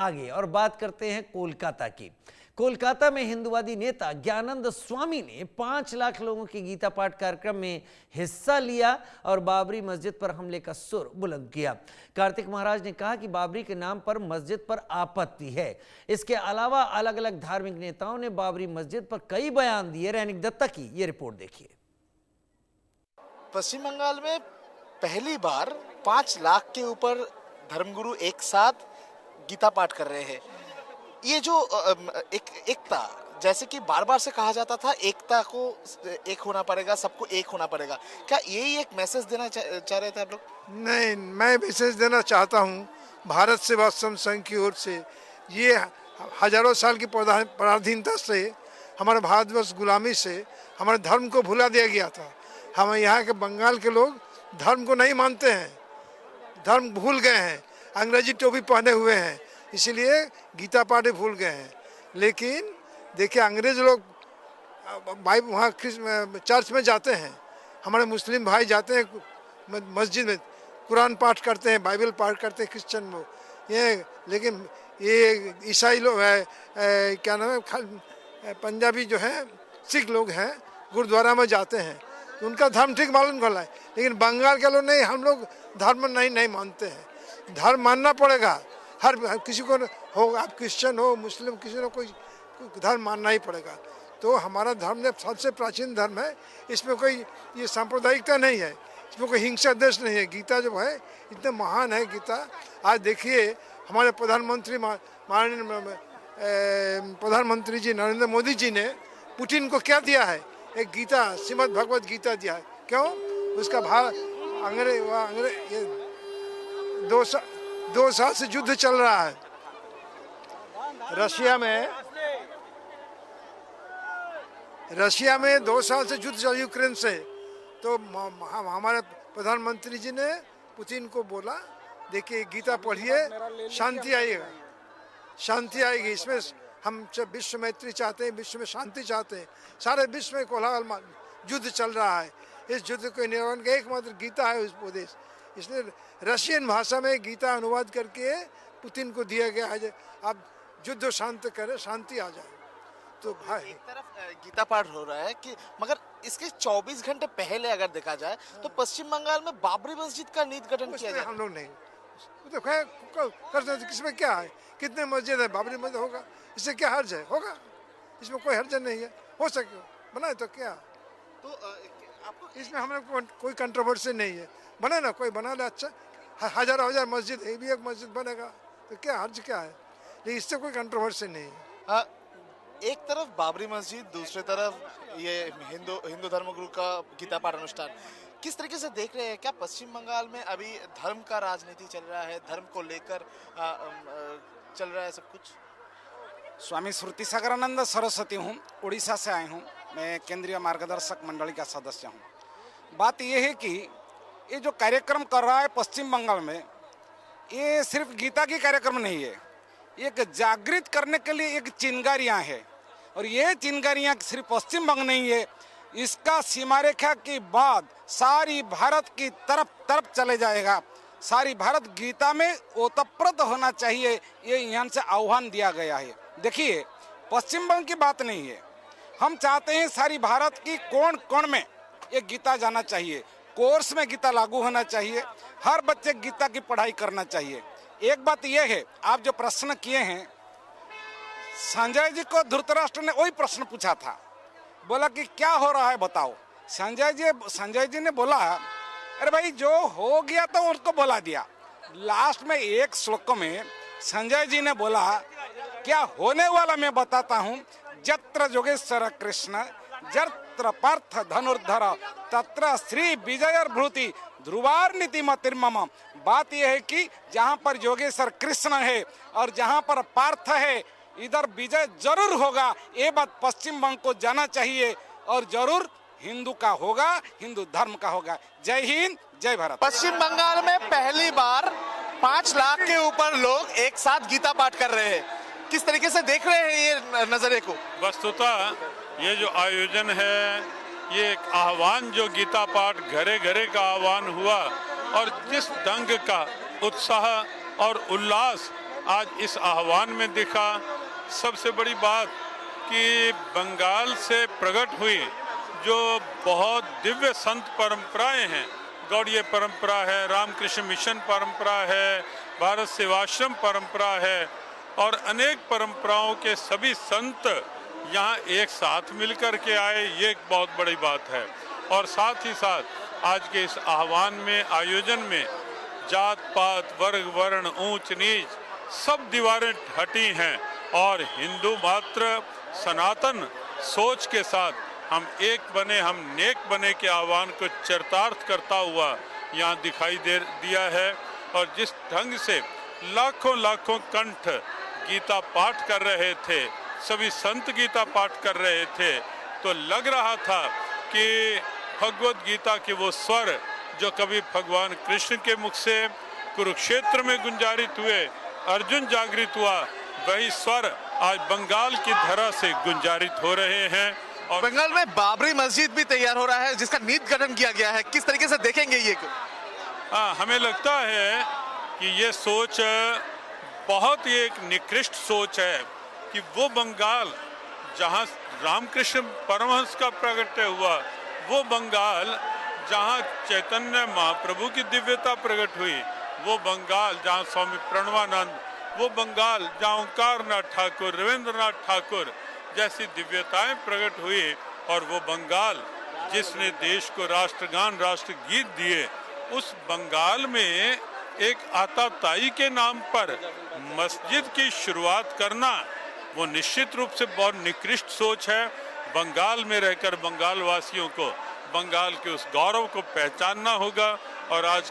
आगे और बात करते हैं कोलकाता की। कोलकाता में हिंदुवादी नेता ज्ञानंद स्वामी ने 5 लाख लोगों के गीता पाठ कार्यक्रम में हिस्सा लिया और बाबरी मस्जिद पर हमले का सुर बुलंद किया। कार्तिक महाराज ने कहा कि बाबरी के नाम पर मस्जिद पर आपत्ति है। इसके अलावा अलग अलग धार्मिक नेताओं ने बाबरी मस्जिद पर कई बयान दिए। रैनिक दत्ता की ये रिपोर्ट देखिए। पश्चिम बंगाल में पहली बार 5 लाख के ऊपर धर्मगुरु एक साथ गीता पाठ कर रहे हैं। ये जो एकता, जैसे कि बार बार से कहा जाता था, एकता को एक होना पड़ेगा, सबको एक होना पड़ेगा, क्या यही एक मैसेज देना चाह रहे थे आप लोग? नहीं, मैं मैसेज देना चाहता हूँ भारत सेवा संघ की ओर से। ये हजारों साल की पराधीनता से, हमारे भारतवर्ष गुलामी से हमारे धर्म को भुला दिया गया था। हम यहाँ के बंगाल के लोग धर्म को नहीं मानते हैं, धर्म भूल गए हैं, अंग्रेजी टोपी पहने हुए हैं, इसीलिए गीता पाठ भूल गए हैं। लेकिन देखिए, अंग्रेज लोग वहाँ चर्च में जाते हैं, हमारे मुस्लिम भाई जाते हैं मस्जिद में, कुरान पाठ करते हैं, बाइबल पाठ करते हैं क्रिश्चियन लोग। लेकिन ये ईसाई लोग है, क्या नाम है, पंजाबी जो है, सिख लोग हैं, गुरुद्वारा में जाते हैं, तो उनका धर्म ठीक मालूम कर रहा है। लेकिन बंगाल के लोग नहीं, हम लोग धर्म नहीं मानते हैं। धर्म मानना पड़ेगा, हर किसी को हो, आप क्रिश्चियन हो, मुस्लिम, किसी को कोई धर्म मानना ही पड़ेगा। तो हमारा धर्म सबसे प्राचीन धर्म है, इसमें कोई ये सांप्रदायिकता नहीं है, इसमें कोई हिंसा देश नहीं है। गीता जो है इतना महान है गीता। आज देखिए हमारे प्रधानमंत्री जी नरेंद्र मोदी जी ने पुतिन को क्या दिया है, एक गीता, श्रीमद् भगवत गीता दिया है। क्यों? उसका अंग्रेज 2 साल से युद्ध चल रहा है रशिया में 2 साल से युद्ध चल यूक्रेन से। तो हमारे प्रधानमंत्री जी ने पुतिन को बोला, देखिए गीता पढ़िए, शांति आएगा, शांति आएगी। इसमें हम जब विश्व मैत्री चाहते हैं, विश्व में शांति चाहते हैं, सारे विश्व में कोलाहल युद्ध चल रहा है, इस युद्ध को निवारण का एकमात्र गीता है उस उपदेश। इसलिए रशियन भाषा में गीता अनुवाद करके पुतिन को दिया गया है, अब युद्ध शांत करे, शांति आ जाए। तो भाई एक तरफ गीता पाठ हो रहा है कि, मगर इसके 24 घंटे पहले अगर देखा जाए तो पश्चिम बंगाल में बाबरी मस्जिद का नीति गठन किया जाए। हम लोग नहीं तो कर सकते, किसमें क्या है, कितने मस्जिद है, बाबरी मस्जिद होगा, इससे क्या हर्ज है? होगा, इसमें कोई हर्ज नहीं है, हो सके बनाए तो क्या। तो आपको इसमें हमें कोई कंट्रोवर्सी नहीं है, बने ना, कोई बना ले, अच्छा, हजार मस्जिद है, भी एक मस्जिद बनेगा तो क्या हर्ज क्या है, लेकिन इससे कोई कंट्रोवर्सी नहीं है। एक तरफ बाबरी मस्जिद, दूसरी तरफ ये हिंदू धर्मगुरु का गीता पाठ अनुष्ठान, किस तरीके से देख रहे हैं? क्या पश्चिम बंगाल में अभी धर्म का राजनीति चल रहा है, धर्म को लेकर चल रहा है सब कुछ? स्वामी श्रुति सागरानंद सरस्वती हूँ, उड़ीसा से आए हूँ, मैं केंद्रीय मार्गदर्शक मंडली का सदस्य हूँ। बात यह है कि ये जो कार्यक्रम कर रहा है पश्चिम बंगाल में, ये सिर्फ गीता की कार्यक्रम नहीं है, एक जागृत करने के लिए एक चिंगारियाँ है, और ये चिंगारियाँ सिर्फ पश्चिम बंगाल नहीं है, इसका सीमा रेखा के बाद सारी भारत की तरफ चले जाएगा। सारी भारत गीता में ओतप्रोत होना चाहिए, ये यहाँ से आह्वान दिया गया है। देखिए, पश्चिम बंगाल की बात नहीं है, हम चाहते हैं सारी भारत की कोण कोण में ये गीता जाना चाहिए, कोर्स में गीता लागू होना चाहिए, हर बच्चे गीता की पढ़ाई करना चाहिए। एक बात यह है, आप जो प्रश्न किए हैं, संजय जी को धृतराष्ट्र ने वही प्रश्न पूछा था, बोला कि क्या हो रहा है बताओ। संजय जी ने बोला, अरे भाई जो हो गया तो उसको बोला दिया। लास्ट में एक श्लोक में संजय जी ने बोला, क्या होने वाला मैं बताता हूँ, जत्र योगेश्वर कृष्ण जत्र पार्थ धनुर्धर तत्र श्री विजय भ्रूति ध्रुवार नीति मतिर्मम। बात यह है कि जहाँ पर योगेश्वर कृष्ण है और जहाँ पर पार्थ है, इधर विजय जरूर होगा। ये बात पश्चिम बंगाल को जाना चाहिए, और जरूर हिंदू का होगा, हिंदू धर्म का होगा। जय हिंद, जय भारत। पश्चिम बंगाल में पहली बार 5 लाख के ऊपर लोग एक साथ गीता पाठ कर रहे हैं, किस तरीके से देख रहे हैं ये नजरिए को? वस्तुतः ये जो आयोजन है, ये एक आह्वान, जो गीता पाठ घरे घरे का आह्वान हुआ, और जिस ढंग का उत्साह और उल्लास आज इस आह्वान में दिखा। सबसे बड़ी बात कि बंगाल से प्रकट हुई जो बहुत दिव्य संत परंपराएं हैं, गौड़ीय परंपरा है, रामकृष्ण मिशन परंपरा है, भारत सेवाश्रम परंपरा है और अनेक परंपराओं के सभी संत यहाँ एक साथ मिलकर के आए, ये एक बहुत बड़ी बात है। और साथ ही साथ आज के इस आह्वान में, आयोजन में जात पात, वर्ग वर्ण, ऊंच नीच सब दीवारें हटी हैं और हिंदू मात्र सनातन सोच के साथ हम एक बने, हम नेक बने के आह्वान को चरितार्थ करता हुआ यहाँ दिखाई दिया है। और जिस ढंग से लाखों लाखों कंठ गीता पाठ कर रहे थे, सभी संत गीता पाठ कर रहे थे, तो लग रहा था कि भगवत गीता के वो स्वर जो कभी भगवान कृष्ण के मुख से कुरुक्षेत्र में गुंजारित हुए, अर्जुन जागृत हुआ, वही स्वर आज बंगाल की धरा से गुंजारित हो रहे हैं। और बंगाल में बाबरी मस्जिद भी तैयार हो रहा है जिसका नींव गठन किया गया है, किस तरीके से देखेंगे ये? हाँ, हमें लगता है कि ये सोच बहुत ही एक निकृष्ट सोच है कि वो बंगाल जहाँ रामकृष्ण परमहंस का प्रगट्य हुआ, वो बंगाल जहाँ चैतन्य महाप्रभु की दिव्यता प्रकट हुई, वो बंगाल जहाँ स्वामी प्रणवानंद, वो बंगाल जहाँ ओंकारनाथ ठाकुर, रविंद्रनाथ ठाकुर जैसी दिव्यताएं प्रकट हुई, और वो बंगाल जिसने देश को राष्ट्रगान, राष्ट्रगीत दिए, उस बंगाल में एक आताताई के नाम पर मस्जिद की शुरुआत करना वो निश्चित रूप से बहुत निकृष्ट सोच है। बंगाल में रहकर बंगाल वासियों को बंगाल के उस गौरव को पहचानना होगा। और आज